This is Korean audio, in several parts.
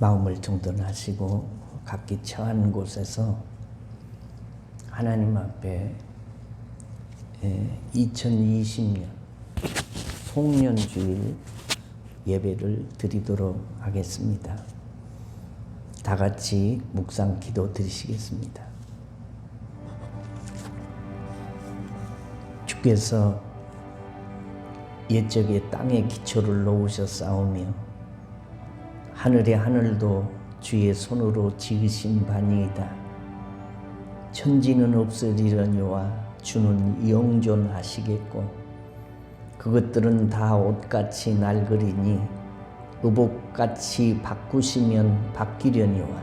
마음을 정돈하시고 각기 처한 곳에서 하나님 앞에 2020년 송년주일 예배를 드리도록 하겠습니다. 다 같이 묵상 기도 드리시겠습니다. 주께서 옛적에 땅에 기초를 놓으셨사오며 하늘의 하늘도 주의 손으로 지으신 바니이다. 천지는 없으리려니와 주는 영존하시겠고 그것들은 다 옷같이 낡으리니 의복같이 바꾸시면 바뀌려니와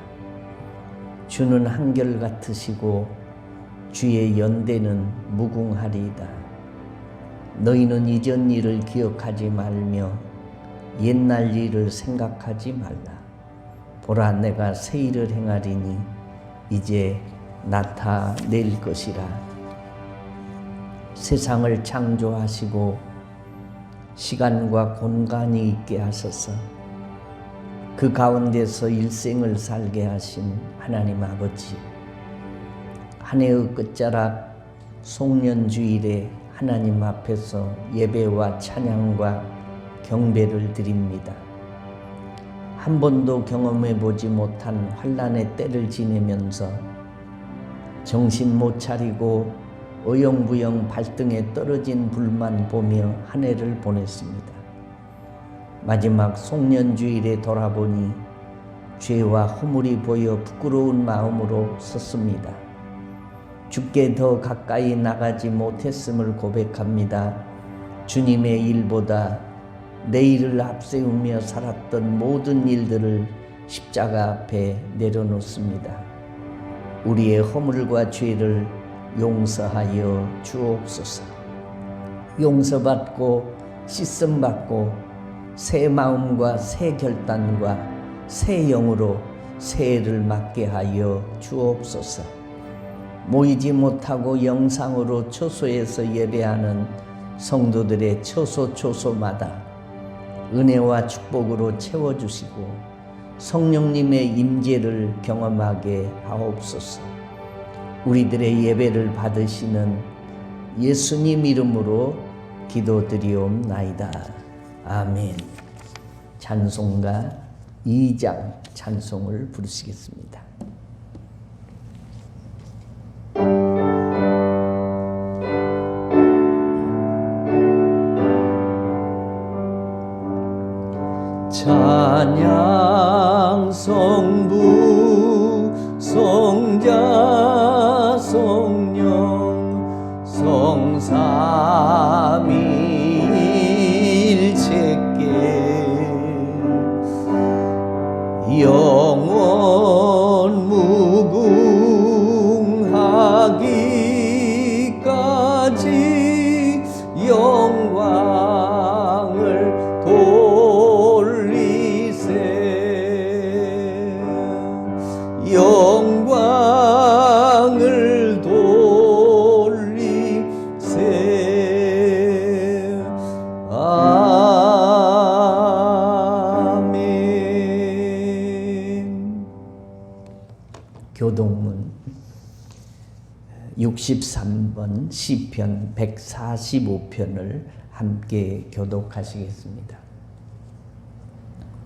주는 한결같으시고 주의 연대는 무궁하리이다. 너희는 이전 일을 기억하지 말며 옛날 일을 생각하지 말라. 보라, 내가 새 일을 행하리니 이제 나타낼 것이라. 세상을 창조하시고 시간과 공간이 있게 하소서. 그 가운데서 일생을 살게 하신 하나님 아버지, 한 해의 끝자락 송년주일에 하나님 앞에서 예배와 찬양과 경배를 드립니다. 한 번도 경험해 보지 못한 환난의 때를 지내면서 정신 못 차리고 어영부영 발등에 떨어진 불만 보며 한 해를 보냈습니다. 마지막 송년주일에 돌아보니 죄와 허물이 보여 부끄러운 마음으로 섰습니다. 주께 더 가까이 나가지 못했음을 고백합니다. 주님의 일보다 내일을 앞세우며 살았던 모든 일들을 십자가 앞에 내려놓습니다. 우리의 허물과 죄를 용서하여 주옵소서. 용서받고 씻음받고 새 마음과 새 결단과 새 영으로 새해를 맞게 하여 주옵소서. 모이지 못하고 영상으로 처소에서 예배하는 성도들의 처소마다 은혜와 축복으로 채워주시고 성령님의 임재를 경험하게 하옵소서. 우리들의 예배를 받으시는 예수님 이름으로 기도드리옵나이다. 아멘. 찬송가 2장 찬송을 부르시겠습니다. 찬양 성부 성자 성령 성삼위일체께 영원 무궁하기까지 영광을 영광을 돌리세. 아멘. 교동문 63번 시편 145편을 함께 교독하시겠습니다.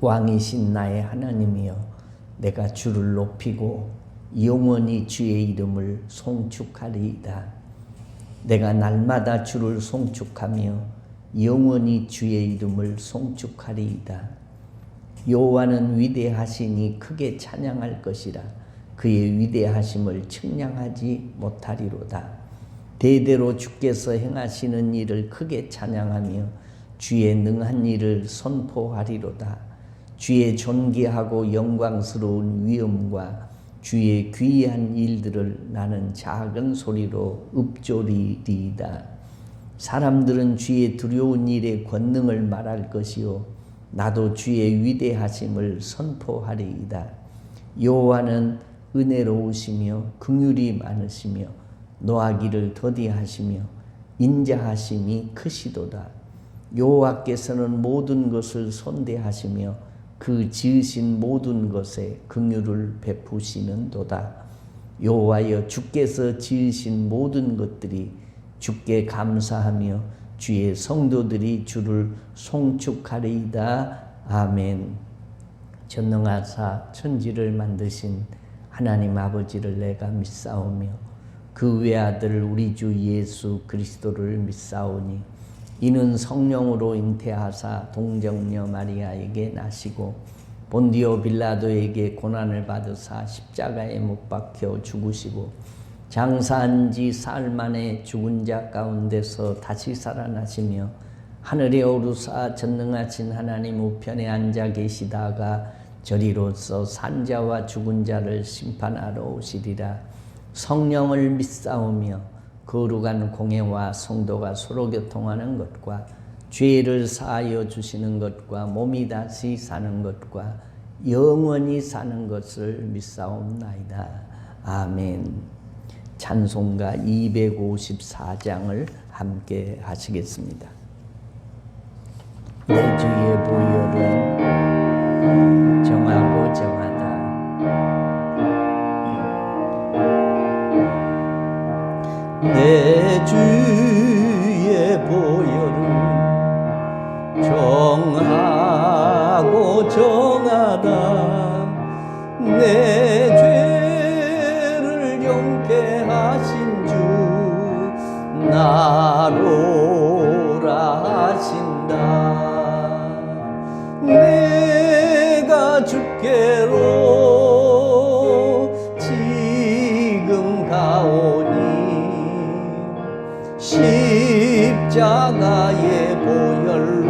왕이신 나의 하나님이여, 내가 주를 높이고 영원히 주의 이름을 송축하리이다. 내가 날마다 주를 송축하며 영원히 주의 이름을 송축하리이다. 여호와는 위대하시니 크게 찬양할 것이라. 그의 위대하심을 측량하지 못하리로다. 대대로 주께서 행하시는 일을 크게 찬양하며 주의 능한 일을 선포하리로다. 주의 존귀하고 영광스러운 위엄과 주의 귀한 일들을 나는 작은 소리로 읊조리리이다. 사람들은 주의 두려운 일의 권능을 말할 것이요 나도 주의 위대하심을 선포하리이다. 여호와는 은혜로우시며 긍휼이 많으시며 노하기를 더디하시며 인자하심이 크시도다. 여호와께서는 모든 것을 손대하시며 그 지으신 모든 것에 긍휼을 베푸시는도다. 여호와여, 주께서 지으신 모든 것들이 주께 감사하며 주의 성도들이 주를 송축하리이다. 아멘. 전능하사 천지를 만드신 하나님 아버지를 내가 믿사오며 그 외아들 우리 주 예수 그리스도를 믿사오니 이는 성령으로 잉태하사 동정녀 마리아에게 나시고 본디오 빌라도에게 고난을 받으사 십자가에 못 박혀 죽으시고 장사한 지 사흘 만에 죽은 자 가운데서 다시 살아나시며 하늘에 오르사 전능하신 하나님 우편에 앉아 계시다가 저리로서 산자와 죽은 자를 심판하러 오시리라. 성령을 믿사오며 거룩한 공회와 성도가 서로 교통하는 것과 죄를 사하여 주시는 것과 몸이 다시 사는 것과 영원히 사는 것을 믿사옵나이다. 아멘. 찬송가 254장을 함께 하시겠습니다. 내 주의 보혈은 정하고 정하다. 내 주의 보혈은 정하고 정하다. 내 죄를 용케 하신 주 나로라 하신다. 내가 주께로 지금 가오니 십자가의 보혈로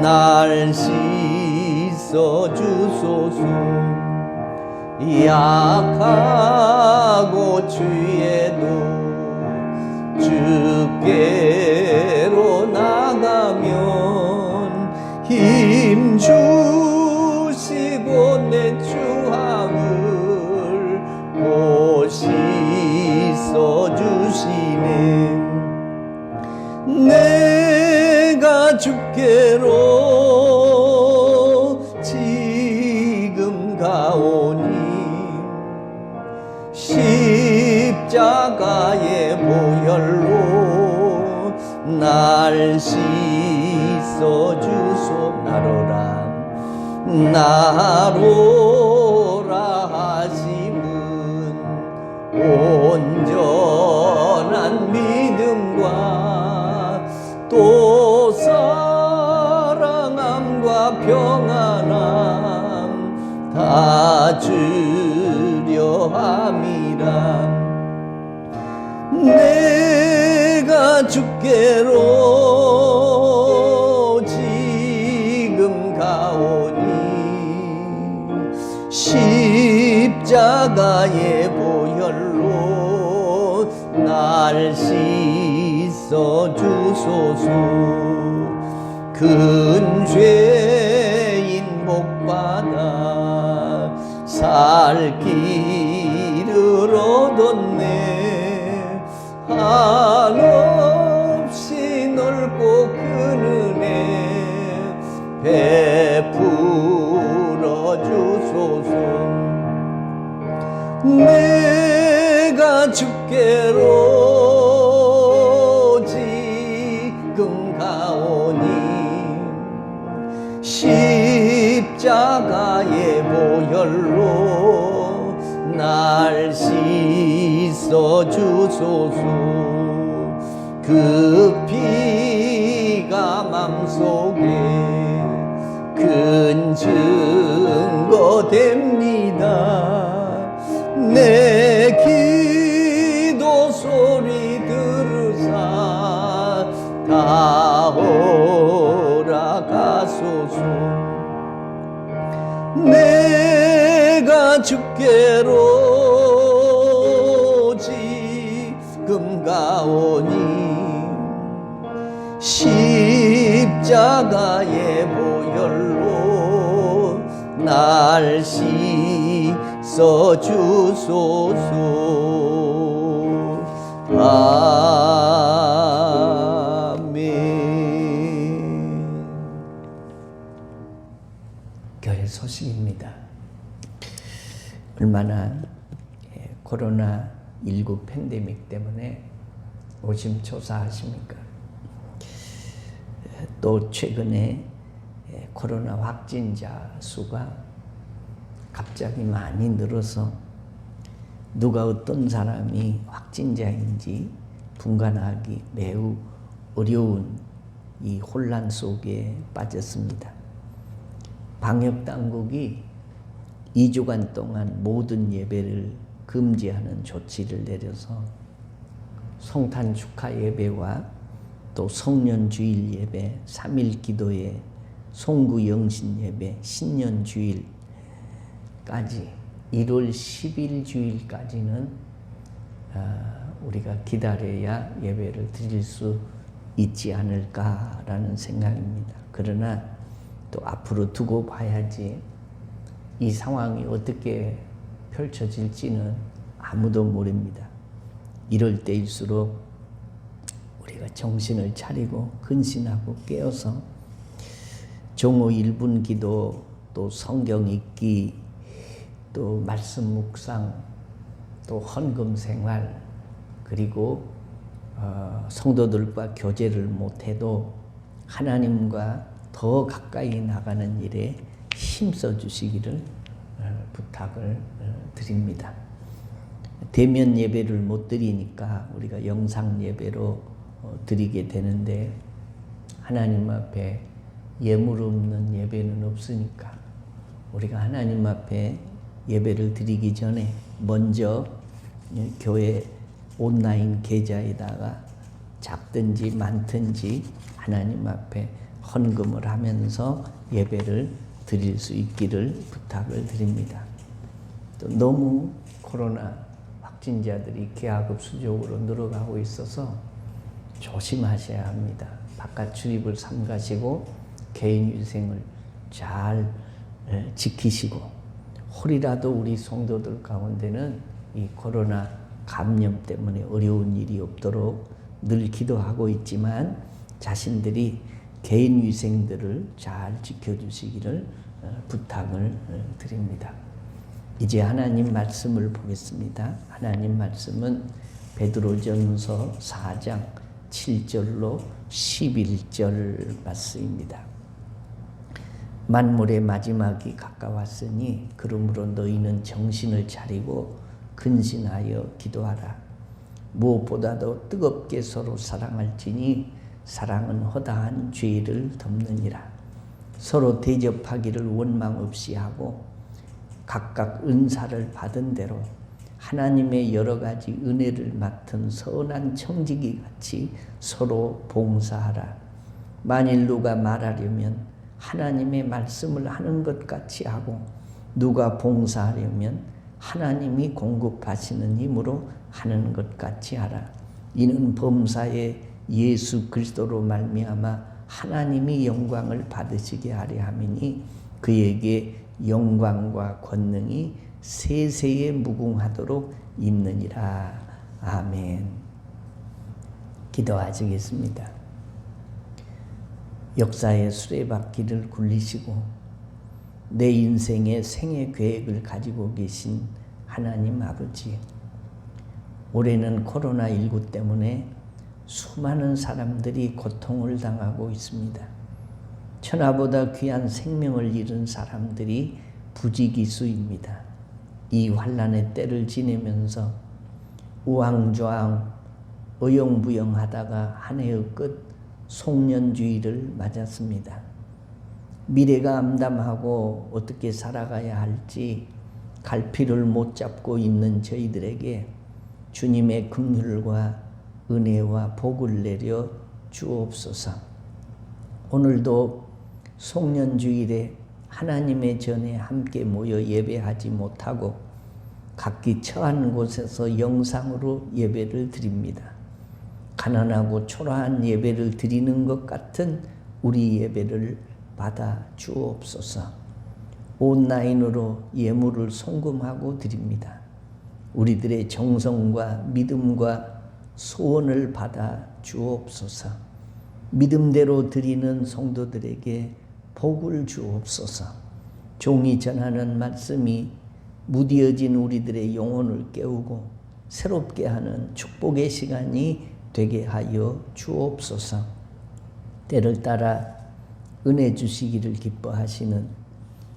날 씻어 주소서. 약하고 죄도 주께로 나가면 힘 주시고 내 주함을 곧 씻어 주시네. 내가 주께로 지금 가오니 십자가의 보혈로 날 씻어 주소나로라. 나로라 하심은 온전한 믿음과 또 사랑함과 평안함 다 주려 함이라. 내가 주께로 지금 가오니 십자가의 보혈로 날 씻어 주소서. 큰 죄인 복받아 살 길을 얻었네. 한없이 넓고 큰 은혜 베풀어 주소서. 내가 주께로 지금 가오니 십자가의 보혈로 날 씻어 주소서. 그 피가 맘속에 큰 증거 됩니다. 내 기도 소리 들으사 다 허락하소서. 내가 주께로 지금 가오니 십자가의 보혈로 날 씻어 주소서. 아멘. 얼마나 코로나19 팬데믹 때문에 노심초사하십니까? 또 최근에 코로나 확진자 수가 갑자기 많이 늘어서 누가 어떤 사람이 확진자인지 분간하기 매우 어려운 이 혼란 속에 빠졌습니다. 방역당국이 2주간 동안 모든 예배를 금지하는 조치를 내려서 성탄 축하 예배와 또 성년주일 예배, 3일 기도회, 송구 영신 예배, 신년주일까지 1월 10일 주일까지는 우리가 기다려야 예배를 드릴 수 있지 않을까라는 생각입니다. 그러나 또 앞으로 두고 봐야지 이 상황이 어떻게 펼쳐질지는 아무도 모릅니다. 이럴 때일수록 우리가 정신을 차리고 근신하고 깨어서 종호 1분 기도, 또 성경 읽기, 또 말씀 묵상, 또 헌금 생활, 그리고 성도들과 교제를 못해도 하나님과 더 가까이 나가는 일에 힘써 주시기를 부탁을 드립니다. 대면 예배를 못 드리니까 우리가 영상 예배로 드리게 되는데 하나님 앞에 예물 없는 예배는 없으니까 우리가 하나님 앞에 예배를 드리기 전에 먼저 교회 온라인 계좌에다가 작든지 많든지 하나님 앞에 헌금을 하면서 예배를 드릴 수 있기를 부탁을 드립니다. 또 너무 코로나 확진자들이 기하급수적으로 늘어가고 있어서 조심하셔야 합니다. 바깥 출입을 삼가시고 개인 위생을 잘 지키시고, 혹이라도 우리 성도들 가운데는 이 코로나 감염 때문에 어려운 일이 없도록 늘 기도하고 있지만 자신들이 개인 위생들을 잘 지켜주시기를 부탁을 드립니다. 이제 하나님 말씀을 보겠습니다. 하나님 말씀은 베드로전서 4장 7절로 11절 말씀입니다. 만물의 마지막이 가까웠으니 그러므로 너희는 정신을 차리고 근신하여 기도하라. 무엇보다도 뜨겁게 서로 사랑할지니 사랑은 허다한 죄를 덮느니라. 서로 대접하기를 원망 없이 하고 각각 은사를 받은 대로 하나님의 여러 가지 은혜를 맡은 선한 청지기 같이 서로 봉사하라. 만일 누가 말하려면 하나님의 말씀을 하는 것 같이 하고 누가 봉사하려면 하나님이 공급하시는 힘으로 하는 것 같이 하라. 이는 범사에 예수 그리스도로 말미암아 하나님이 영광을 받으시게 하려 함이니 그에게 영광과 권능이 세세에 무궁하도록 있느니라. 아멘. 기도하시겠습니다. 역사의 수레바퀴를 굴리시고 내 인생의 생애 계획을 가지고 계신 하나님 아버지, 올해는 코로나19 때문에 수많은 사람들이 고통을 당하고 있습니다. 천하보다 귀한 생명을 잃은 사람들이 부지기수입니다. 이 환난의 때를 지내면서 우왕좌왕 어영부영하다가 한 해의 끝 송년주의를 맞았습니다. 미래가 암담하고 어떻게 살아가야 할지 갈피를 못 잡고 있는 저희들에게 주님의 긍휼과 은혜와 복을 내려 주옵소서. 오늘도 송년주일에 하나님의 전에 함께 모여 예배하지 못하고 각기 처한 곳에서 영상으로 예배를 드립니다. 가난하고 초라한 예배를 드리는 것 같은 우리 예배를 받아 주옵소서. 온라인으로 예물을 송금하고 드립니다. 우리들의 정성과 믿음과 소원을 받아 주옵소서. 믿음대로 드리는 성도들에게 복을 주옵소서. 종이 전하는 말씀이 무디어진 우리들의 영혼을 깨우고 새롭게 하는 축복의 시간이 되게 하여 주옵소서. 때를 따라 은혜 주시기를 기뻐하시는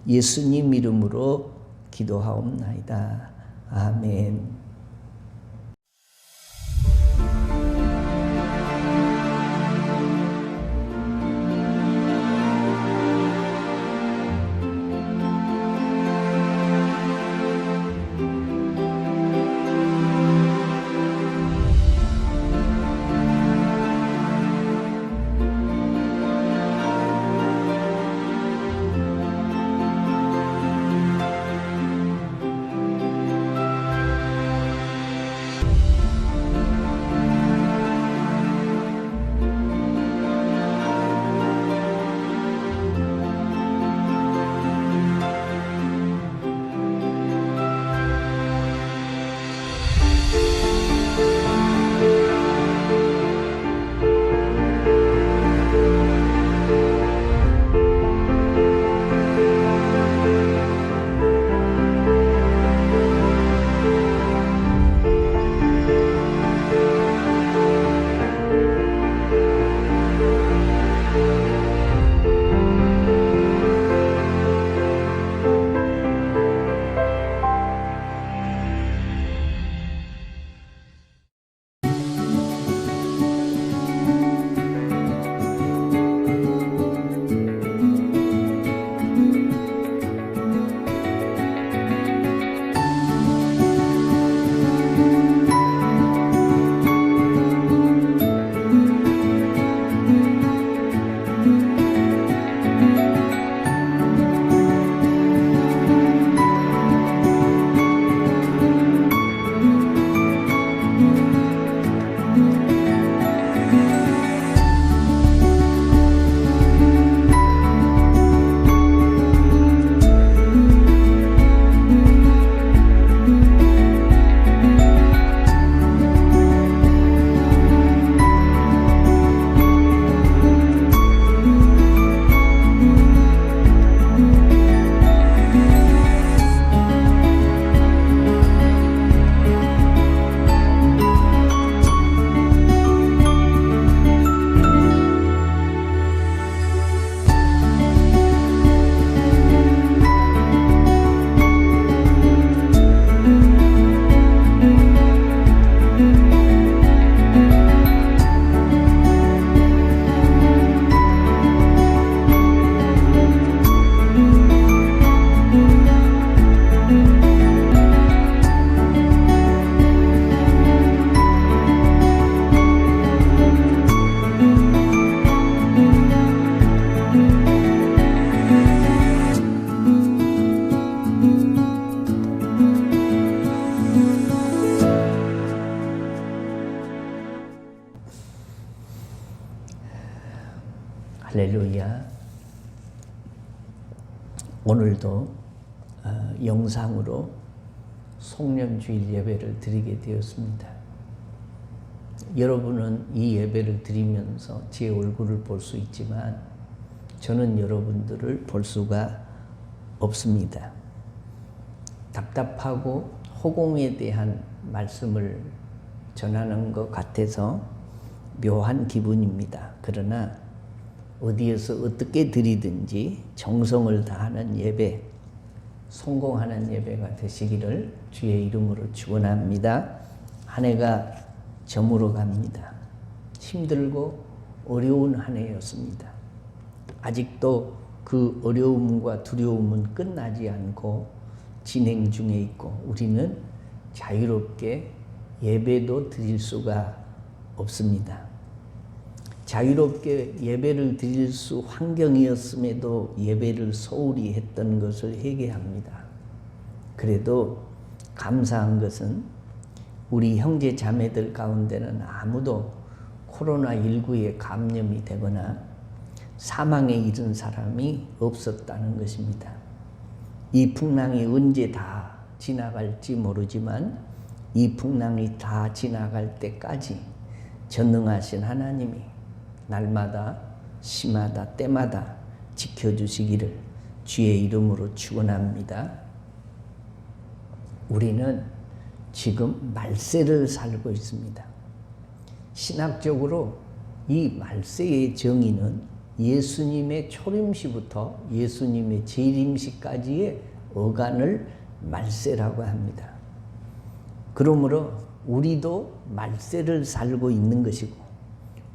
예수님 이름으로 기도하옵나이다. 아멘. 할렐루야. 오늘도 영상으로 송년주일 예배를 드리게 되었습니다. 여러분은 이 예배를 드리면서 제 얼굴을 볼 수 있지만 저는 여러분들을 볼 수가 없습니다. 답답하고 허공에 대한 말씀을 전하는 것 같아서 묘한 기분입니다. 그러나 어디에서 어떻게 드리든지 정성을 다하는 예배, 성공하는 예배가 되시기를 주의 이름으로 축원합니다. 한 해가 저물어 갑니다. 힘들고 어려운 한 해였습니다. 아직도 그 어려움과 두려움은 끝나지 않고 진행 중에 있고 우리는 자유롭게 예배도 드릴 수가 없습니다. 자유롭게 예배를 드릴 수 환경이었음에도 예배를 소홀히 했던 것을 회개합니다. 그래도 감사한 것은 우리 형제 자매들 가운데는 아무도 코로나19에 감염이 되거나 사망에 이른 사람이 없었다는 것입니다. 이 풍랑이 언제 다 지나갈지 모르지만 이 풍랑이 다 지나갈 때까지 전능하신 하나님이 날마다 시마다 때마다 지켜주시기를 주의 이름으로 축원합니다. 우리는 지금 말세를 살고 있습니다. 신학적으로 이 말세의 정의는 예수님의 초림시부터 예수님의 재림시까지의 어간을 말세라고 합니다. 그러므로 우리도 말세를 살고 있는 것이고,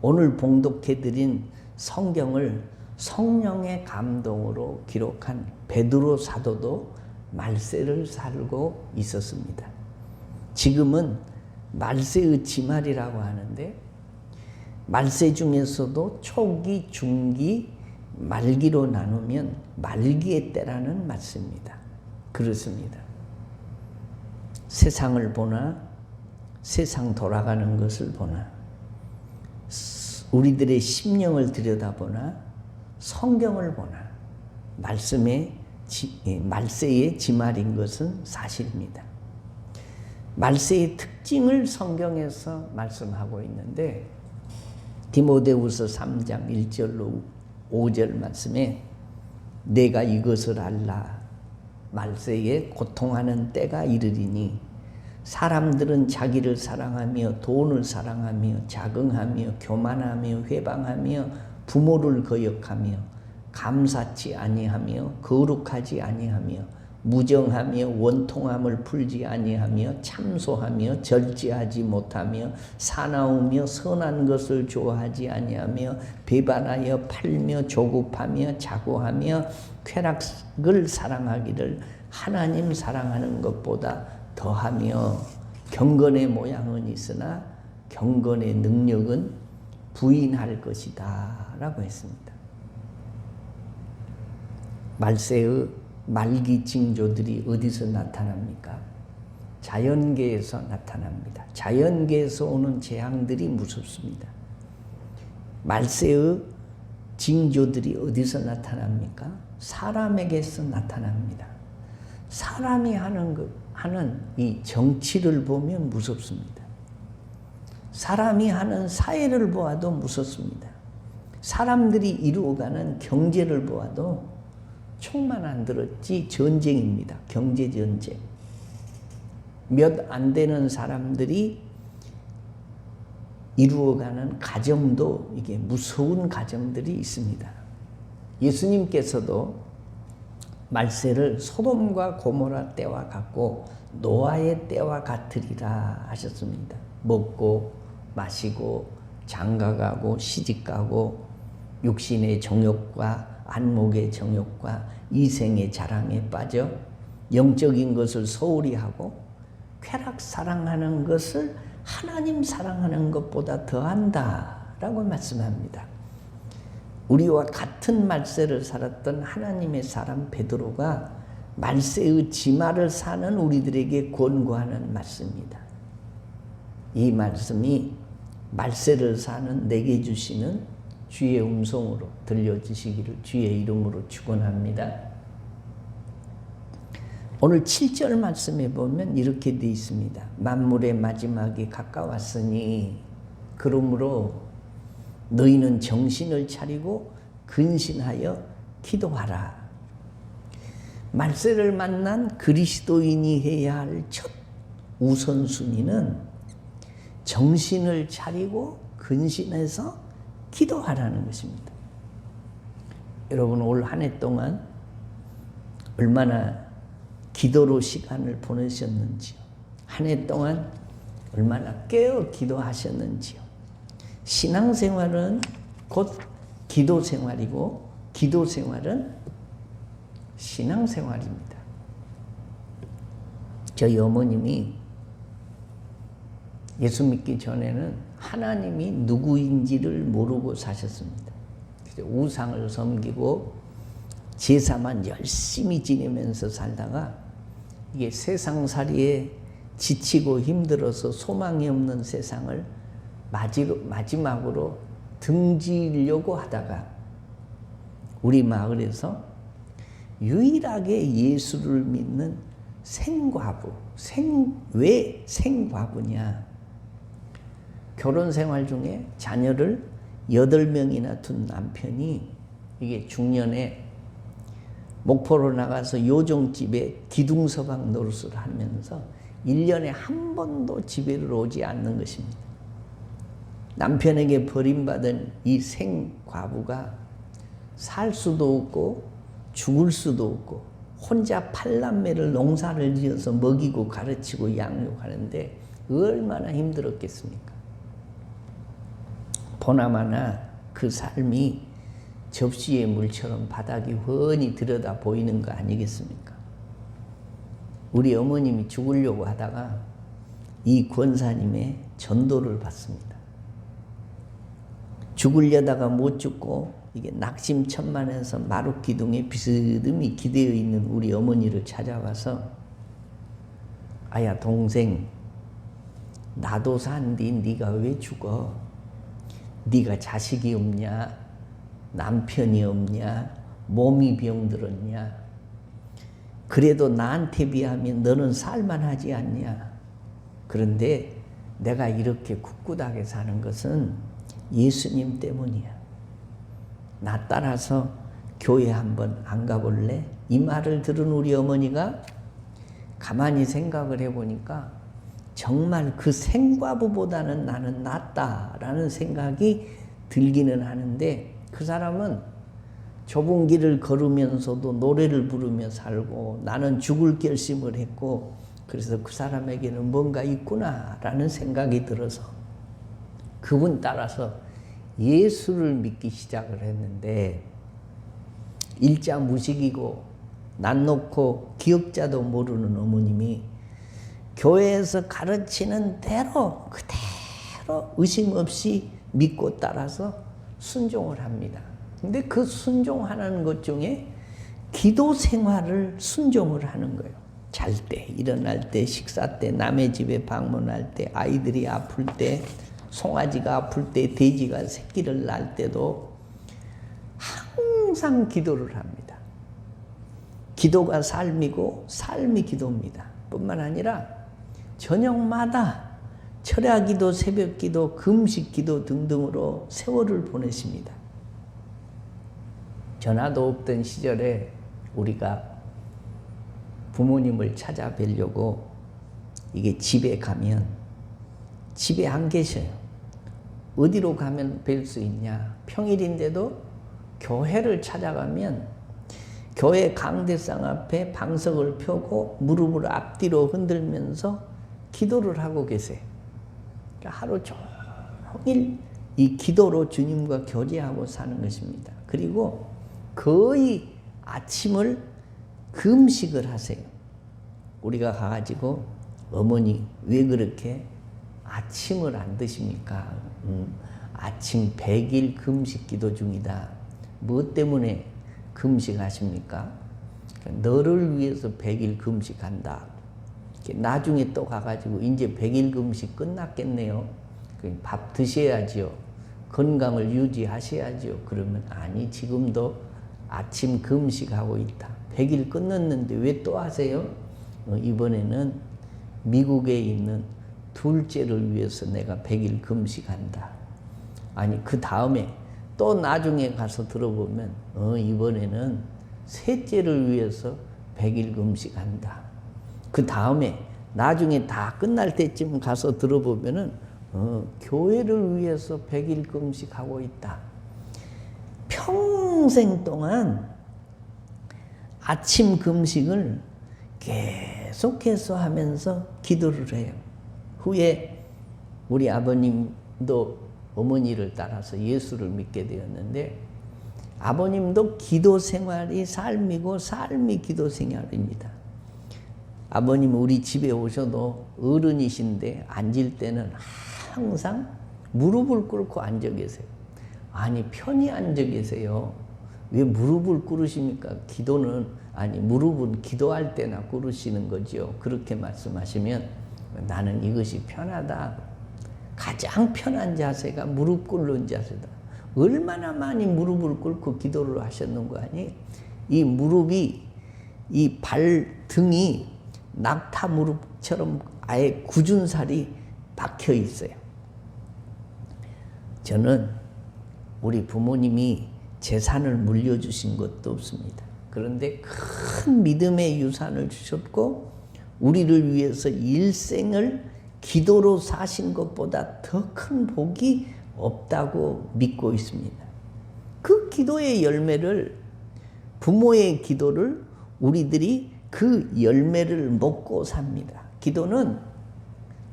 오늘 봉독해드린 성경을 성령의 감동으로 기록한 베드로 사도도 말세를 살고 있었습니다. 지금은 말세의 지말이라고 하는데, 말세 중에서도 초기, 중기, 말기로 나누면 말기의 때라는 말씀입니다. 그렇습니다. 세상을 보나 세상 돌아가는 것을 보나 우리들의 심령을 들여다보나 성경을 보나 말세의 지말인 것은 사실입니다. 말세의 특징을 성경에서 말씀하고 있는데, 디모데후서 3장 1절로 5절 말씀에 내가 이것을 알라. 말세에 고통하는 때가 이르리니 사람들은 자기를 사랑하며 돈을 사랑하며 자긍하며 교만하며 회방하며 부모를 거역하며 감사치 아니하며 거룩하지 아니하며 무정하며 원통함을 풀지 아니하며 참소하며 절제하지 못하며 사나우며 선한 것을 좋아하지 아니하며 배반하여 팔며 조급하며 자고하며 쾌락을 사랑하기를 하나님 사랑하는 것보다 더하며 경건의 모양은 있으나 경건의 능력은 부인할 것이다 라고 했습니다. 말세의 말기 징조들이 어디서 나타납니까? 자연계에서 나타납니다. 자연계에서 오는 재앙들이 무섭습니다. 말세의 징조들이 어디서 나타납니까? 사람에게서 나타납니다. 사람이 하는 이 정치를 보면 무섭습니다. 사람이 하는 사회를 보아도 무섭습니다. 사람들이 이루어가는 경제를 보아도 총만 안 들었지 전쟁입니다. 경제전쟁. 몇 안 되는 사람들이 이루어가는 가정도 이게 무서운 가정들이 있습니다. 예수님께서도 말세를 소돔과 고모라 때와 같고 노아의 때와 같으리라 하셨습니다. 먹고 마시고 장가가고 시집가고 육신의 정욕과 안목의 정욕과 이생의 자랑에 빠져 영적인 것을 소홀히 하고 쾌락 사랑하는 것을 하나님 사랑하는 것보다 더한다 라고 말씀합니다. 우리와 같은 말세를 살았던 하나님의 사람 베드로가 말세의 지말을 사는 우리들에게 권고하는 말씀입니다. 이 말씀이 말세를 사는 내게 주시는 주의 음성으로 들려주시기를 주의 이름으로 축원합니다. 오늘 7절 말씀에 보면 이렇게 되어 있습니다. 만물의 마지막이 가까웠으니 그러므로 너희는 정신을 차리고 근신하여 기도하라. 말세를 만난 그리스도인이 해야 할 첫 우선순위는 정신을 차리고 근신해서 기도하라는 것입니다. 여러분 올 한 해 동안 얼마나 기도로 시간을 보내셨는지요? 한 해 동안 얼마나 깨어 기도하셨는지요? 신앙생활은 곧 기도생활이고 기도생활은 신앙생활입니다. 저희 어머님이 예수 믿기 전에는 하나님이 누구인지를 모르고 사셨습니다. 우상을 섬기고 제사만 열심히 지내면서 살다가 이게 세상살이에 지치고 힘들어서 소망이 없는 세상을 마지막으로 등지려고 하다가 우리 마을에서 유일하게 예수를 믿는 생과부, 왜 생과부냐? 결혼 생활 중에 자녀를 8명이나 둔 남편이 이게 중년에 목포로 나가서 요정집에 기둥서방 노릇을 하면서 1년에 한 번도 집에를 오지 않는 것입니다. 남편에게 버림받은 이 생과부가 살 수도 없고 죽을 수도 없고 혼자 8남매를 농사를 지어서 먹이고 가르치고 양육하는데 얼마나 힘들었겠습니까? 보나마나 그 삶이 접시의 물처럼 바닥이 훤히 들여다 보이는 거 아니겠습니까? 우리 어머님이 죽으려고 하다가 이 권사님의 전도를 받습니다. 죽으려다가 못 죽고 이게 낙심천만해서 마룻기둥에 비스듬히 기대어 있는 우리 어머니를 찾아와서 아야 동생, 나도 산디 네가 왜 죽어? 네가 자식이 없냐? 남편이 없냐? 몸이 병들었냐? 그래도 나한테 비하면 너는 살만하지 않냐? 그런데 내가 이렇게 굳굳하게 사는 것은 예수님 때문이야. 나 따라서 교회 한번 안 가볼래? 이 말을 들은 우리 어머니가 가만히 생각을 해보니까 정말 그 생과부보다는 나는 낫다라는 생각이 들기는 하는데, 그 사람은 좁은 길을 걸으면서도 노래를 부르며 살고 나는 죽을 결심을 했고, 그래서 그 사람에게는 뭔가 있구나라는 생각이 들어서 그분 따라서 예수를 믿기 시작을 했는데, 일자 무식이고 난 놓고 기억자도 모르는 어머님이 교회에서 가르치는 대로 그대로 의심 없이 믿고 따라서 순종을 합니다. 근데 그 순종하는 것 중에 기도 생활을 순종을 하는 거예요. 잘 때, 일어날 때, 식사 때, 남의 집에 방문할 때, 아이들이 아플 때, 송아지가 아플 때, 돼지가 새끼를 낳을 때도 항상 기도를 합니다. 기도가 삶이고 삶이 기도입니다. 뿐만 아니라 저녁마다 철야기도, 새벽기도, 금식기도 등등으로 세월을 보내십니다. 전화도 없던 시절에 우리가 부모님을 찾아뵈려고 이게 집에 가면 집에 안 계셔요. 어디로 가면 뵐 수 있냐? 평일인데도 교회를 찾아가면 교회 강대상 앞에 방석을 펴고 무릎을 앞뒤로 흔들면서 기도를 하고 계세요. 그러니까 하루 종일 이 기도로 주님과 교제하고 사는 것입니다. 그리고 거의 아침을 금식을 하세요. 우리가 가가지고 어머니 왜 그렇게 아침을 안 드십니까? 아침 100일 금식 기도 중이다. 뭐 때문에 금식하십니까? 너를 위해서 100일 금식한다. 나중에 또 가가지고 이제 100일 금식 끝났겠네요. 밥 드셔야지요. 건강을 유지하셔야지요. 그러면 아니, 지금도 아침 금식하고 있다. 100일 끝났는데 왜 또 하세요? 이번에는 미국에 있는 둘째를 위해서 내가 100일 금식한다. 아니, 그 다음에 또 나중에 가서 들어보면 이번에는 셋째를 위해서 100일 금식한다. 그 다음에 나중에 다 끝날 때쯤 가서 들어보면은 교회를 위해서 100일 금식하고 있다. 평생 동안 아침 금식을 계속해서 하면서 기도를 해요. 후에 우리 아버님도 어머니를 따라서 예수를 믿게 되었는데, 아버님도 기도 생활이 삶이고 삶이 기도 생활입니다. 아버님 우리 집에 오셔도 어른이신데 앉을 때는 항상 무릎을 꿇고 앉아 계세요. 아니, 편히 앉아 계세요. 왜 무릎을 꿇으십니까? 기도는, 아니, 무릎은 기도할 때나 꿇으시는 거죠. 그렇게 말씀하시면 나는 이것이 편하다. 가장 편한 자세가 무릎 꿇는 자세다. 얼마나 많이 무릎을 꿇고 기도를 하셨는 거 아니? 이 무릎이, 이 발등이 낙타 무릎처럼 아예 굳은 살이 박혀 있어요. 저는 우리 부모님이 재산을 물려주신 것도 없습니다. 그런데 큰 믿음의 유산을 주셨고 우리를 위해서 일생을 기도로 사신 것보다 더 큰 복이 없다고 믿고 있습니다. 그 기도의 열매를, 부모의 기도를 우리들이 그 열매를 먹고 삽니다. 기도는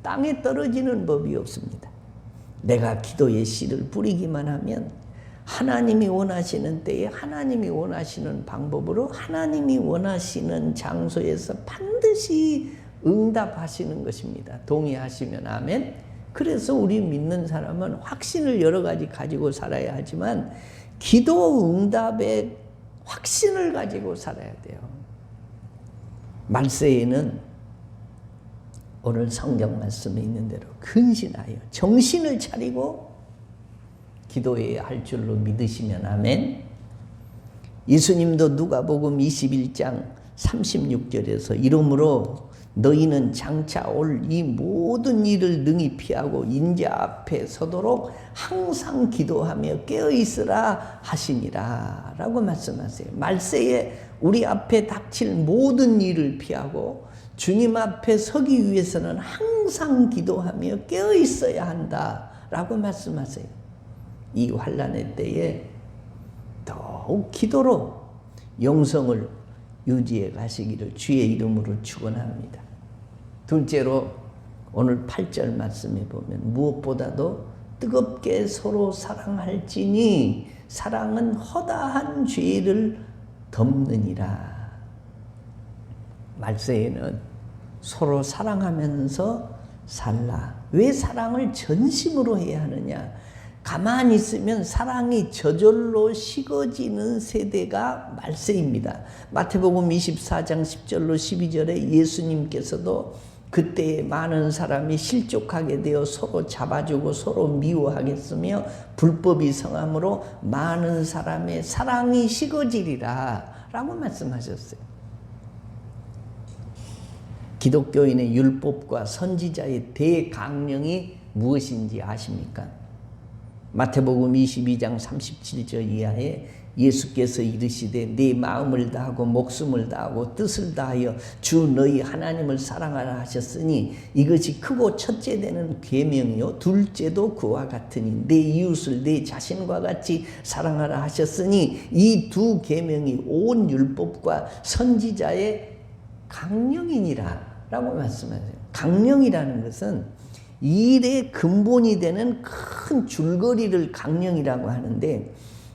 땅에 떨어지는 법이 없습니다. 내가 기도의 씨를 뿌리기만 하면 하나님이 원하시는 때에 하나님이 원하시는 방법으로 하나님이 원하시는 장소에서 반드시 응답하시는 것입니다. 동의하시면 아멘. 그래서 우리 믿는 사람은 확신을 여러 가지 가지고 살아야 하지만 기도 응답의 확신을 가지고 살아야 돼요. 말세에는 오늘 성경 말씀에 있는 대로 근신하여 정신을 차리고 기도해야 할 줄로 믿으시면 아멘. 예수님도 누가복음 21장 36절에서 이러므로 너희는 장차 올 이 모든 일을 능히 피하고 인자 앞에 서도록 항상 기도하며 깨어있으라 하시니라 라고 말씀하세요. 말세에 우리 앞에 닥칠 모든 일을 피하고 주님 앞에 서기 위해서는 항상 기도하며 깨어있어야 한다 라고 말씀하세요. 이 환난의 때에 더욱 기도로 영성을 유지해 가시기를 주의 이름으로 축원합니다. 둘째로 오늘 8절 말씀에 보면 무엇보다도 뜨겁게 서로 사랑할지니 사랑은 허다한 죄를 덮느니라. 말세에는 서로 사랑하면서 살라. 왜 사랑을 전심으로 해야 하느냐? 가만히 있으면 사랑이 저절로 식어지는 세대가 말세입니다. 마태복음 24장 10절로 12절에 예수님께서도 그때에 많은 사람이 실족하게 되어 서로 잡아주고 서로 미워하겠으며 불법이 성함으로 많은 사람의 사랑이 식어지리라 라고 말씀하셨어요. 기독교인의 율법과 선지자의 대강령이 무엇인지 아십니까? 마태복음 22장 37절 이하에 예수께서 이르시되 내 마음을 다하고 목숨을 다하고 뜻을 다하여 주 너희 하나님을 사랑하라 하셨으니 이것이 크고 첫째 되는 계명이요 둘째도 그와 같으니 내 이웃을 내 자신과 같이 사랑하라 하셨으니 이 두 계명이 온 율법과 선지자의 강령이니라 라고 말씀하세요. 강령이라는 것은 일의 근본이 되는 큰 줄거리를 강령이라고 하는데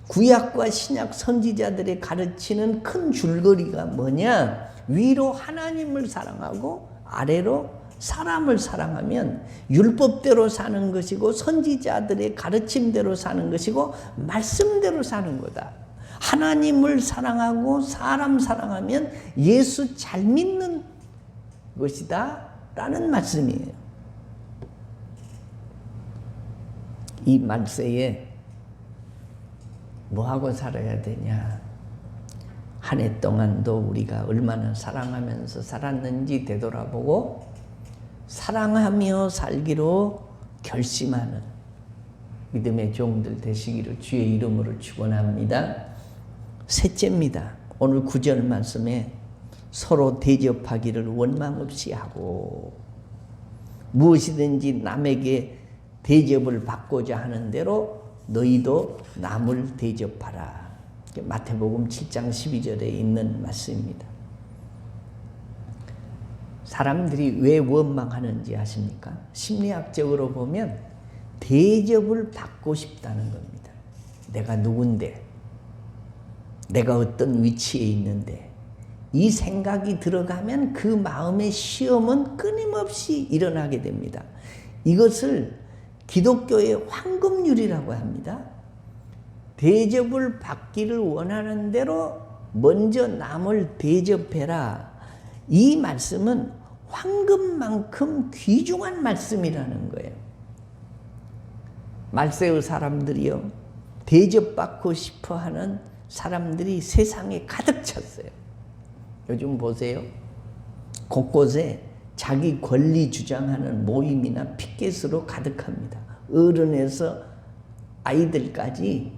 구약과 신약 선지자들의 가르치는 큰 줄거리가 뭐냐? 위로 하나님을 사랑하고 아래로 사람을 사랑하면 율법대로 사는 것이고 선지자들의 가르침대로 사는 것이고 말씀대로 사는 거다. 하나님을 사랑하고 사람 사랑하면 예수 잘 믿는 것이다 라는 말씀이에요. 이 말세에 뭐하고 살아야 되냐? 한 해 동안도 우리가 얼마나 사랑하면서 살았는지 되돌아보고 사랑하며 살기로 결심하는 믿음의 종들 되시기를 주의 이름으로 축원합니다. 셋째입니다. 오늘 9절 말씀에 서로 대접하기를 원망 없이 하고 무엇이든지 남에게 대접을 받고자 하는 대로 너희도 남을 대접하라. 마태복음 7장 12절에 있는 말씀입니다. 사람들이 왜 원망하는지 아십니까? 심리학적으로 보면 대접을 받고 싶다는 겁니다. 내가 누군데, 내가 어떤 위치에 있는데 이 생각이 들어가면 그 마음의 시험은 끊임없이 일어나게 됩니다. 이것을 기독교의 황금률이라고 합니다. 대접을 받기를 원하는 대로 먼저 남을 대접해라. 이 말씀은 황금만큼 귀중한 말씀이라는 거예요. 말세의 사람들이요, 대접받고 싶어하는 사람들이 세상에 가득 찼어요. 요즘 보세요. 곳곳에 자기 권리 주장하는 모임이나 피켓으로 가득합니다. 어른에서 아이들까지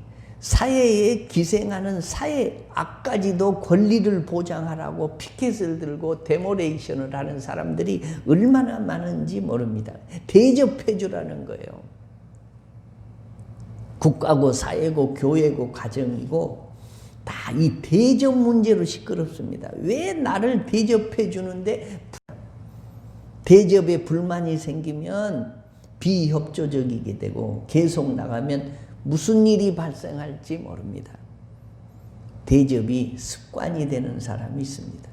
사회에 기생하는 사회 악까지도 권리를 보장하라고 피켓을 들고 데모레이션을 하는 사람들이 얼마나 많은지 모릅니다. 대접해 주라는 거예요. 국가고 사회고 교회고 가정이고 다 이 대접 문제로 시끄럽습니다. 왜 나를 대접해 주는데 대접에 불만이 생기면 비협조적이게 되고 계속 나가면 무슨 일이 발생할지 모릅니다. 대접이 습관이 되는 사람이 있습니다.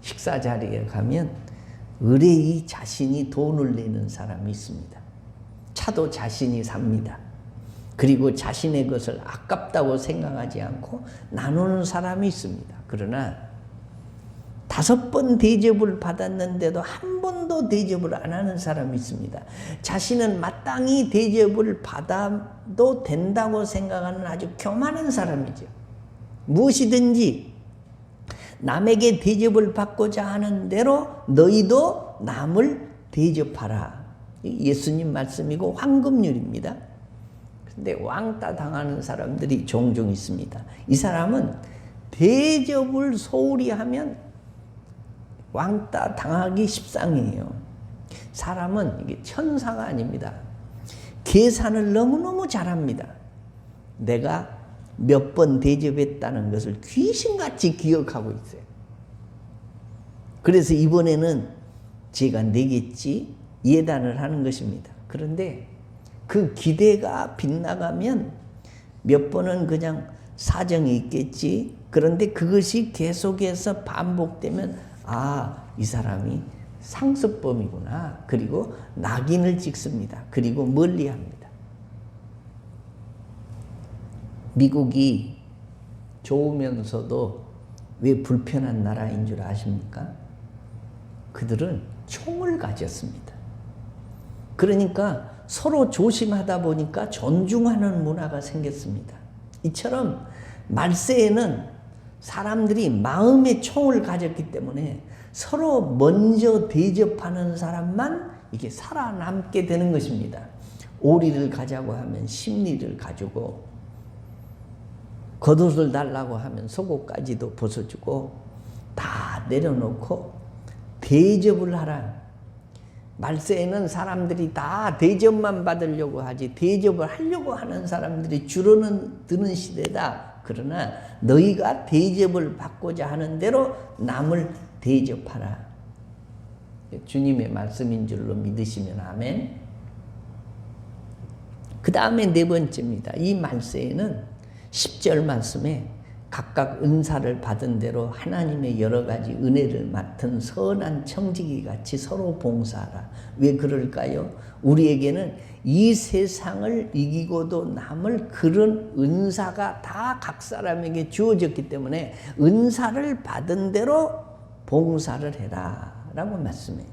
식사 자리에 가면 의뢰이 자신이 돈을 내는 사람이 있습니다. 차도 자신이 삽니다. 그리고 자신의 것을 아깝다고 생각하지 않고 나누는 사람이 있습니다. 그러나 5번 대접을 받았는데도 한 번도 대접을 안 하는 사람이 있습니다. 자신은 마땅히 대접을 받아도 된다고 생각하는 아주 교만한 사람이죠. 무엇이든지 남에게 대접을 받고자 하는 대로 너희도 남을 대접하라. 예수님 말씀이고 황금률입니다. 근데 왕따 당하는 사람들이 종종 있습니다. 이 사람은 대접을 소홀히 하면 왕따 당하기 십상이에요. 사람은 이게 천사가 아닙니다. 계산을 너무너무 잘합니다. 내가 몇 번 대접했다는 것을 귀신같이 기억하고 있어요. 그래서 이번에는 제가 내겠지 예단을 하는 것입니다. 그런데 그 기대가 빗나가면 몇 번은 그냥 사정이 있겠지. 그런데 그것이 계속해서 반복되면 이 사람이 상습범이구나. 그리고 낙인을 찍습니다. 그리고 멀리합니다. 미국이 좋으면서도 왜 불편한 나라인 줄 아십니까? 그들은 총을 가졌습니다. 그러니까 서로 조심하다 보니까 존중하는 문화가 생겼습니다. 이처럼 말세에는 사람들이 마음의 총을 가졌기 때문에 서로 먼저 대접하는 사람만 이게 살아남게 되는 것입니다. 오리를 가자고 하면 심리를 가지고 겉옷을 달라고 하면 속옷까지도 벗어주고 다 내려놓고 대접을 하라. 말세에는 사람들이 다 대접만 받으려고 하지 대접을 하려고 하는 사람들이 줄어드는 시대다. 그러나 너희가 대접을 받고자 하는 대로 남을 대접하라. 주님의 말씀인 줄로 믿으시면 아멘. 그 다음에 4번째입니다. 이 말세에는 10절 말씀에 각각 은사를 받은 대로 하나님의 여러 가지 은혜를 맡은 선한 청지기 같이 서로 봉사하라. 왜 그럴까요? 우리에게는 이 세상을 이기고도 남을 그런 은사가 다 각 사람에게 주어졌기 때문에 은사를 받은 대로 봉사를 해라 라고 말씀해요.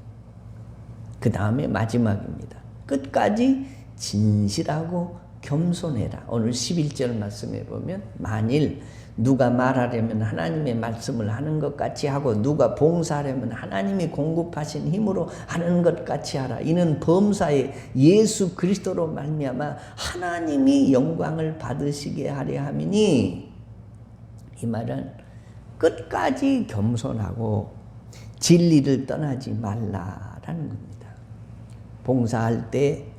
그 다음에 마지막입니다. 끝까지 진실하고 겸손해라. 오늘 11절 말씀에 보면 만일 누가 말하려면 하나님의 말씀을 하는 것 같이 하고 누가 봉사하려면 하나님이 공급하신 힘으로 하는 것 같이 하라. 이는 범사에 예수 그리스도로 말미암아 하나님이 영광을 받으시게 하려 함이니, 이 말은 끝까지 겸손하고 진리를 떠나지 말라라는 겁니다. 봉사할 때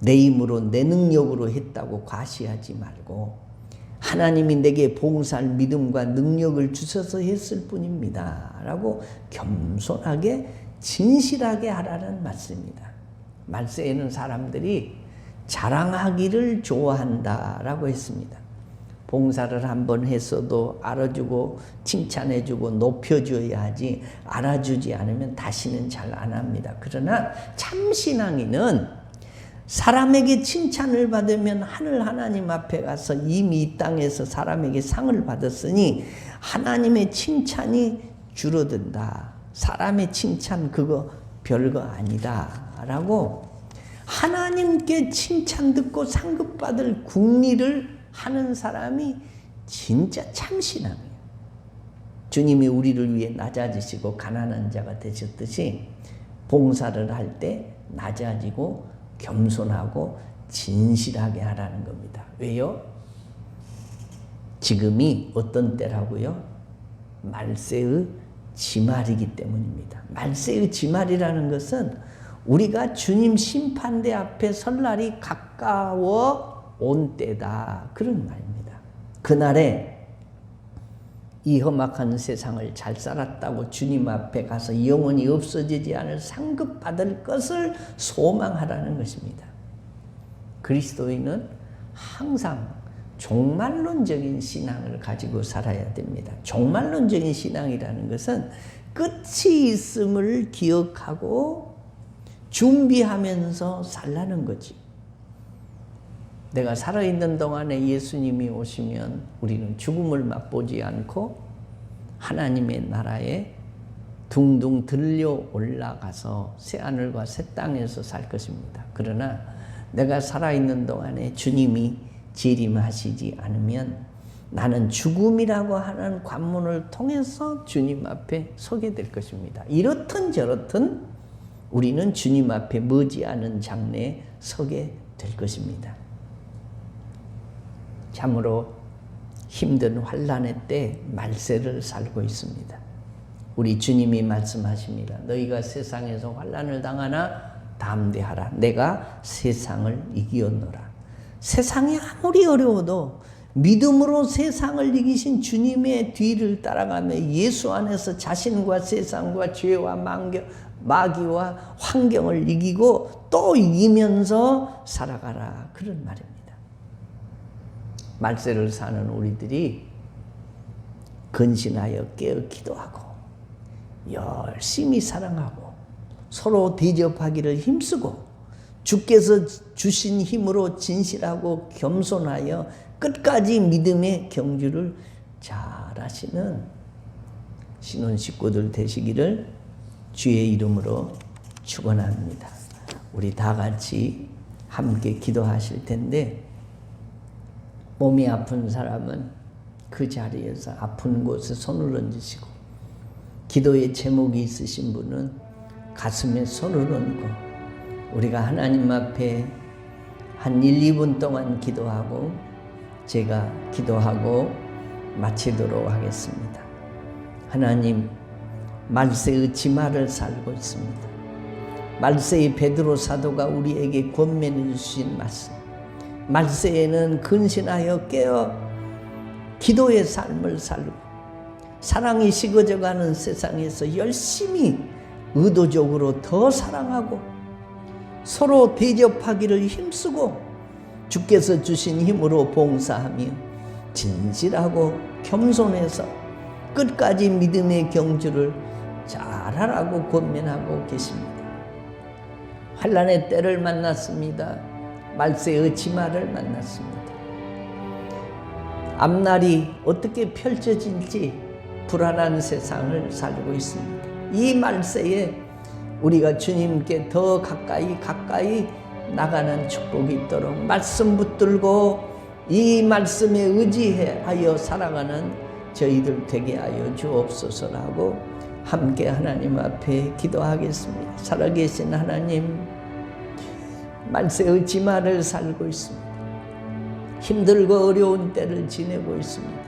내 힘으로 내 능력으로 했다고 과시하지 말고 하나님이 내게 봉사할 믿음과 능력을 주셔서 했을 뿐입니다 라고 겸손하게 진실하게 하라는 말씀입니다. 말세에는 사람들이 자랑하기를 좋아한다라고 했습니다. 봉사를 한번 했어도 알아주고 칭찬해주고 높여줘야 하지 알아주지 않으면 다시는 잘 안 합니다. 그러나 참신앙인은 사람에게 칭찬을 받으면 하늘 하나님 앞에 가서 이미 이 땅에서 사람에게 상을 받았으니 하나님의 칭찬이 줄어든다. 사람의 칭찬 그거 별거 아니다 라고 하나님께 칭찬 듣고 상급받을 국리를 하는 사람이 진짜 참신함이에요. 주님이 우리를 위해 낮아지시고 가난한 자가 되셨듯이 봉사를 할 때 낮아지고 겸손하고 진실하게 하라는 겁니다. 왜요? 지금이 어떤 때라고요? 말세의 지말이기 때문입니다. 말세의 지말이라는 것은 우리가 주님 심판대 앞에 설 날이 가까워 온 때다, 그런 말입니다. 그날에 이 험악한 세상을 잘 살았다고 주님 앞에 가서 영원히 없어지지 않을 상급 받을 것을 소망하라는 것입니다. 그리스도인은 항상 종말론적인 신앙을 가지고 살아야 됩니다. 종말론적인 신앙이라는 것은 끝이 있음을 기억하고 준비하면서 살라는 거지. 내가 살아있는 동안에 예수님이 오시면 우리는 죽음을 맛보지 않고 하나님의 나라에 둥둥 들려 올라가서 새하늘과 새 땅에서 살 것입니다. 그러나 내가 살아있는 동안에 주님이 재림하시지 않으면 나는 죽음이라고 하는 관문을 통해서 주님 앞에 서게 될 것입니다. 이렇든 저렇든 우리는 주님 앞에 머지않은 장래에 서게 될 것입니다. 참으로 힘든 환난의 때 말세를 살고 있습니다. 우리 주님이 말씀하십니다. 너희가 세상에서 환난을 당하나 담대하라. 내가 세상을 이기었노라. 세상이 아무리 어려워도 믿음으로 세상을 이기신 주님의 뒤를 따라가며 예수 안에서 자신과 세상과 죄와 마귀와 환경을 이기고 또 이기면서 살아가라, 그런 말입니다. 말세를 사는 우리들이 근신하여 깨어 기도하고 열심히 사랑하고 서로 대접하기를 힘쓰고 주께서 주신 힘으로 진실하고 겸손하여 끝까지 믿음의 경주를 잘하시는 신혼 식구들 되시기를 주의 이름으로 축원합니다. 우리 다 같이 함께 기도하실 텐데, 몸이 아픈 사람은 그 자리에서 아픈 곳에 손을 얹으시고, 기도의 제목이 있으신 분은 가슴에 손을 얹고 우리가 하나님 앞에 한 1, 2분 동안 기도하고 제가 기도하고 마치도록 하겠습니다. 하나님, 말세의 지말을 살고 있습니다. 말세의 베드로 사도가 우리에게 권면해 주신 말씀, 말세에는 근신하여 깨어 기도의 삶을 살고 사랑이 식어져가는 세상에서 열심히 의도적으로 더 사랑하고 서로 대접하기를 힘쓰고 주께서 주신 힘으로 봉사하며 진실하고 겸손해서 끝까지 믿음의 경주를 잘하라고 권면하고 계십니다. 환난의 때를 만났습니다. 말세의 지말을 만났습니다. 앞날이 어떻게 펼쳐질지 불안한 세상을 살고 있습니다. 이 말세에 우리가 주님께 더 가까이 나가는 축복이 있도록 말씀 붙들고 이 말씀에 의지하여 살아가는 저희들 되게 하여 주옵소서라고 함께 하나님 앞에 기도하겠습니다. 살아계신 하나님, 말세의 지말을 살고 있습니다. 힘들고 어려운 때를 지내고 있습니다.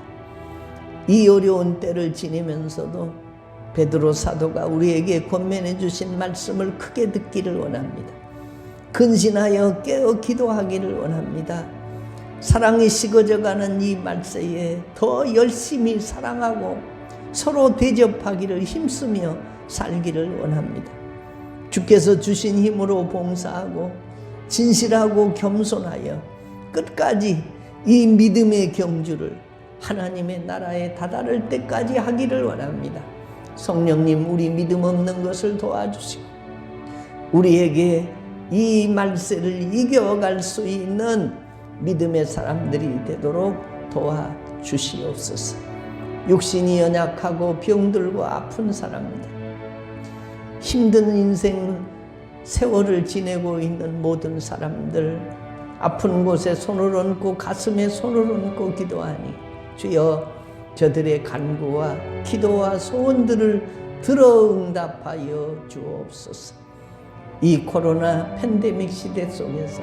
이 어려운 때를 지내면서도 베드로 사도가 우리에게 권면해 주신 말씀을 크게 듣기를 원합니다. 근신하여 깨어 기도하기를 원합니다. 사랑이 식어져가는 이 말세에 더 열심히 사랑하고 서로 대접하기를 힘쓰며 살기를 원합니다. 주께서 주신 힘으로 봉사하고 진실하고 겸손하여 끝까지 이 믿음의 경주를 하나님의 나라에 다다를 때까지 하기를 원합니다. 성령님, 우리 믿음 없는 것을 도와주시고 우리에게 이 말세를 이겨갈 수 있는 믿음의 사람들이 되도록 도와주시옵소서. 육신이 연약하고 병들고 아픈 사람들, 힘든 인생 세월을 지내고 있는 모든 사람들, 아픈 곳에 손을 얹고 가슴에 손을 얹고 기도하니 주여 저들의 간구와 기도와 소원들을 들어 응답하여 주옵소서. 이 코로나 팬데믹 시대 속에서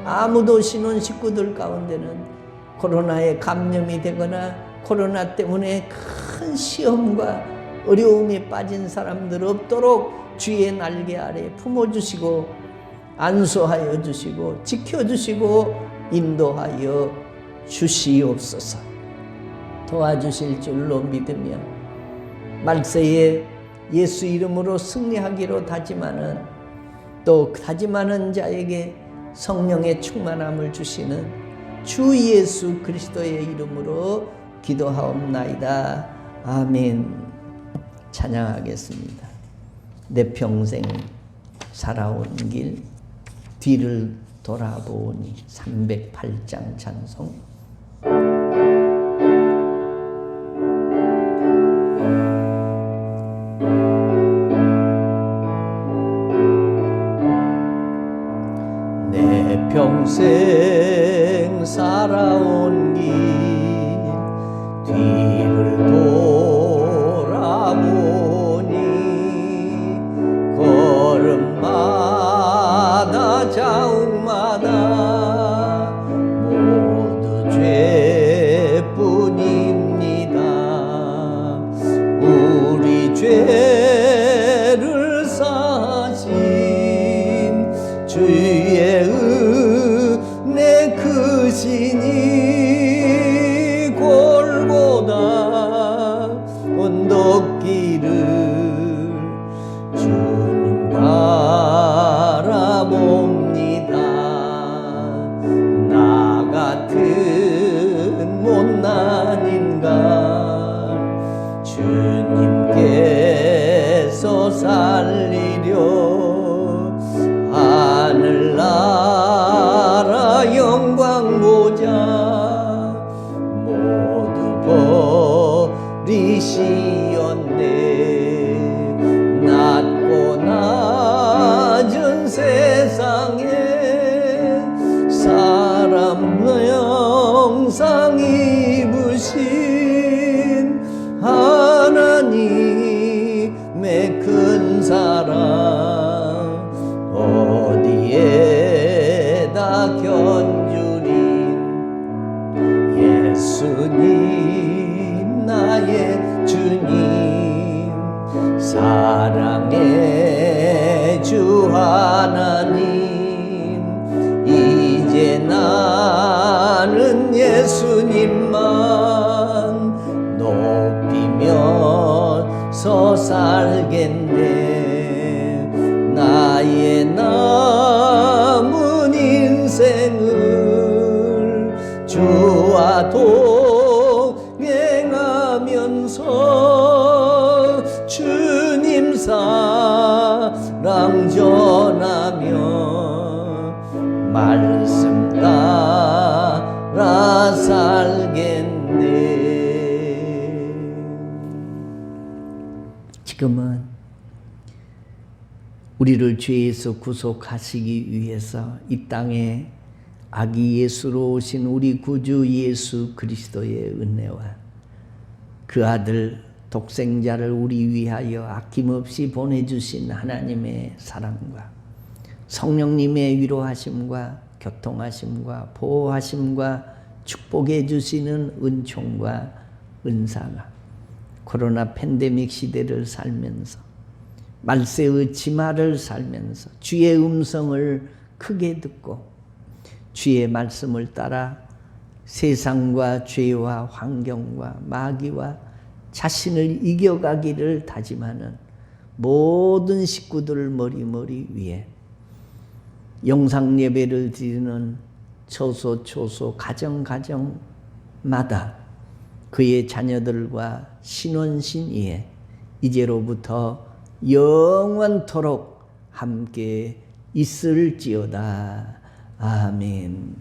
아무도 신혼 식구들 가운데는 코로나에 감염이 되거나 코로나 때문에 큰 시험과 어려움에 빠진 사람들 없도록 주의 날개 아래 품어주시고 안수하여 주시고 지켜주시고 인도하여 주시옵소서. 도와주실 줄로 믿으며 말세에 예수 이름으로 승리하기로 다짐하는, 또 다짐하는 자에게 성령의 충만함을 주시는 주 예수 그리스도의 이름으로 기도하옵나이다. 아멘. 찬양하겠습니다. 내 평생 살아온 길 뒤를 돌아보니 308장 찬송. 내 평생 살아온 길 뒤를 돌아보니 걸음마다 자욱마다 모두 죄뿐입니다. 우리 죄를 사신 주의 은혜 크시니 골고다 언덕길을 주님 바라봅니다. 나 같은 못난 인간 주님께서 살리려 하늘나라 영광 보자 모두 버리시었네. 낮고 낮은 세상에 사람 형상 입으신 하나님의 큰 사랑 어디에다 견주리. 예수님 나의 주님 사랑의 주 하나님 이제 나는 예수님만 높이면서 살겠네. 나의 남은 인생을 주와 동행하면서 주님 사랑 전하며 말씀 따라 살겠네. 지금은 우리를 죄에서 구속하시기 위해서 이 땅에 아기 예수로 오신 우리 구주 예수 그리스도의 은혜와 그 아들 독생자를 우리 위하여 아낌없이 보내주신 하나님의 사랑과 성령님의 위로하심과 교통하심과 보호하심과 축복해 주시는 은총과 은사가 코로나 팬데믹 시대를 살면서 말세의 지마를 살면서 주의 음성을 크게 듣고 주의 말씀을 따라 세상과 죄와 환경과 마귀와 자신을 이겨가기를 다짐하는 모든 식구들 머리머리 위에 영상 예배를 드리는 처소 가정마다 그의 자녀들과 신원신이에 이제로부터 영원토록 함께 있을지어다. 아멘.